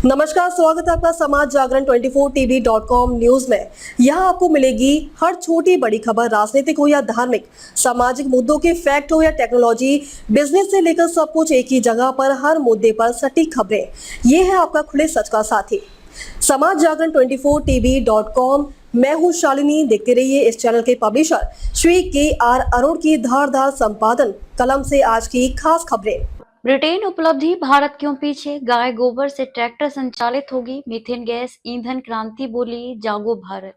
नमस्कार, स्वागत है आपका समाज जागरण 24tv.com न्यूज में। यहाँ आपको मिलेगी हर छोटी बड़ी खबर, राजनीतिक हो या धार्मिक, सामाजिक मुद्दों के फैक्ट हो या टेक्नोलॉजी, बिजनेस से लेकर सब कुछ एक ही जगह पर, हर मुद्दे पर सटीक खबरें। ये है आपका खुले सच का साथी समाज जागरण 24tv.com। मैं हूँ शालिनी। देखते रहिए इस चैनल के पब्लिशर श्री के.आर. अरुण की धारदार संपादन कलम से आज की खास खबरें। ब्रिटेन उपलब्धि, भारत क्यों पीछे, गाय गोबर से ट्रैक्टर संचालित होगी मीथेन गैस ईंधन क्रांति, बोली जागो भारत।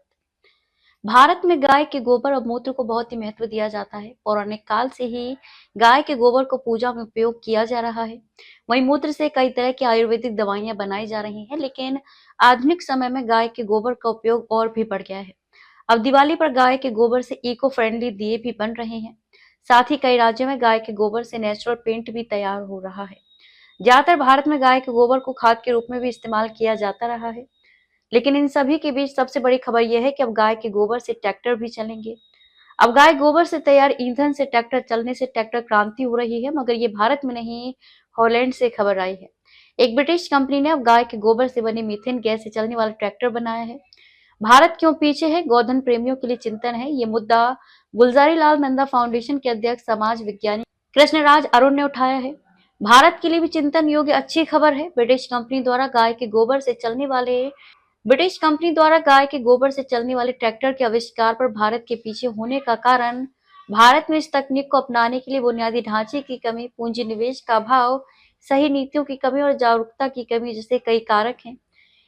भारत में गाय के गोबर और मूत्र को बहुत ही महत्व दिया जाता है। पौराणिक काल से ही गाय के गोबर को पूजा में उपयोग किया जा रहा है। वहीं मूत्र से कई तरह की आयुर्वेदिक दवाइयां बनाई जा रही हैं, लेकिन आधुनिक समय में गाय के गोबर का उपयोग और भी बढ़ गया है। अब दिवाली पर गाय के गोबर से इको फ्रेंडली दिए भी बन रहे हैं। साथ ही कई राज्यों में गाय के गोबर से नेचुरल पेंट भी तैयार हो रहा है। ज्यादातर भारत में गाय के गोबर को खाद के रूप में भी इस्तेमाल किया जाता रहा है, लेकिन इन सभी के बीच सबसे बड़ी खबर यह है कि अब गाय के गोबर से ट्रैक्टर भी चलेंगे। अब गाय गोबर से तैयार ईंधन से ट्रैक्टर चलने से ट्रैक्टर क्रांति हो रही है, मगर ये भारत में नहीं, हॉलैंड से खबर आई है। एक ब्रिटिश कंपनी ने अब गाय के गोबर से बने मीथेन गैस से चलने वाला ट्रैक्टर बनाया है। भारत क्यों पीछे है, गोधन प्रेमियों के लिए चिंतन है, ये मुद्दा गुलजारी लाल नंदा फाउंडेशन के अध्यक्ष समाज विज्ञानी कृष्णराज अरुण ने उठाया है। भारत के लिए भी चिंतन योग्य अच्छी खबर है। ब्रिटिश कंपनी द्वारा गाय के गोबर से चलने वाले ट्रैक्टर के आविष्कार पर भारत के पीछे होने का कारण भारत में इस तकनीक को अपनाने के लिए बुनियादी ढांचे की कमी, पूंजी निवेश का अभाव, सही नीतियों की कमी और जागरूकता की कमी जैसे कई कारक हैं।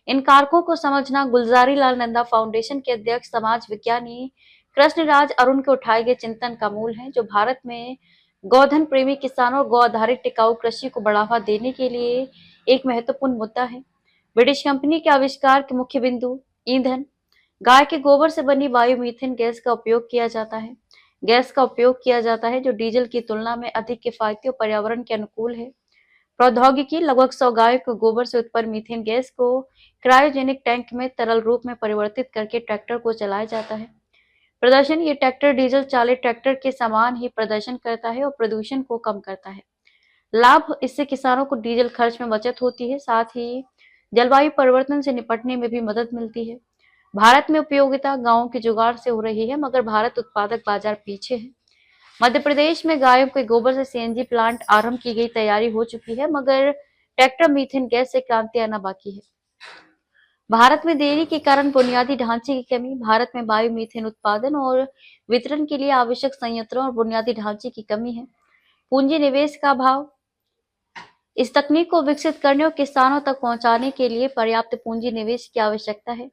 इन कारकों को समझना गुलजारी लाल नंदा फाउंडेशन के अध्यक्ष समाज विज्ञानी कृष्णराज अरुण के उठाए गए चिंतन का मूल है, जो भारत में गोधन प्रेमी किसानों और गौ आधारित टिकाऊ कृषि को बढ़ावा देने के लिए एक महत्वपूर्ण मुद्दा है। ब्रिटिश कंपनी के आविष्कार के मुख्य बिंदु ईंधन, गाय के गोबर से बनी बायो मीथेन गैस का उपयोग किया जाता है जो डीजल की तुलना में अधिक किफायती और पर्यावरण के अनुकूल है। प्रौद्योगिकी, लगभग 100 गायों के गोबर से उत्पन्न मीथेन गैस को क्रायोजेनिक टैंक में तरल रूप में परिवर्तित करके ट्रैक्टर को चलाया जाता है। प्रदर्शन, ये ट्रैक्टर डीजल चालित ट्रैक्टर के समान ही प्रदर्शन करता है और प्रदूषण को कम करता है। लाभ, इससे किसानों को डीजल खर्च में बचत होती है, साथ ही जलवायु परिवर्तन से निपटने में भी मदद मिलती है। भारत में उपयोगिता गांवों के जुगाड़ से हो रही है, मगर भारत उत्पादक बाजार पीछे है। मध्य प्रदेश में गायों के गोबर से सीएनजी प्लांट आरंभ की गई, तैयारी हो चुकी है, मगर ट्रैक्टर मीथेन गैस से क्रांति आना बाकी है। भारत में देरी के कारण बुनियादी ढांचे की कमी, भारत में बायो मीथेन उत्पादन और वितरण के लिए आवश्यक संयंत्रों और बुनियादी ढांचे की कमी है। पूंजी निवेश का अभाव, इस तकनीक को विकसित करने और किसानों तक पहुंचाने के लिए पर्याप्त पूंजी निवेश की आवश्यकता है।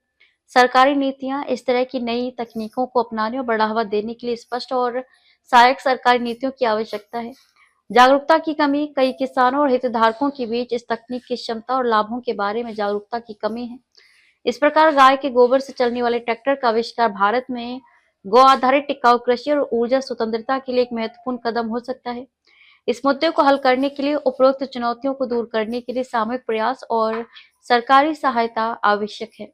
सरकारी नीतियां, इस तरह की नई तकनीकों को अपनाने और बढ़ावा देने के लिए स्पष्ट और सहायक सरकारी नीतियों की आवश्यकता है। जागरूकता की कमी, कई किसानों और हितधारकों के बीच इस तकनीक की क्षमता और लाभों के बारे में जागरूकता की कमी है। इस प्रकार गाय के गोबर से चलने वाले ट्रैक्टर का आविष्कार भारत में गौ आधारित टिकाऊ कृषि और ऊर्जा स्वतंत्रता के लिए एक महत्वपूर्ण कदम हो सकता है। इस मुद्दे को हल करने के लिए, उपरोक्त चुनौतियों को दूर करने के लिए सामूहिक प्रयास और सरकारी सहायता आवश्यक है।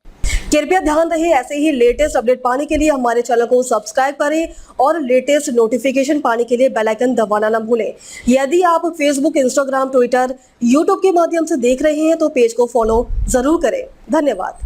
कृपया ध्यान रहे, ऐसे ही लेटेस्ट अपडेट पाने के लिए हमारे चैनल को सब्सक्राइब करें और लेटेस्ट नोटिफिकेशन पाने के लिए बेल आइकन दबाना न भूलें। यदि आप फेसबुक, इंस्टाग्राम, ट्विटर, यूट्यूब के माध्यम से देख रहे हैं तो पेज को फॉलो जरूर करें। धन्यवाद।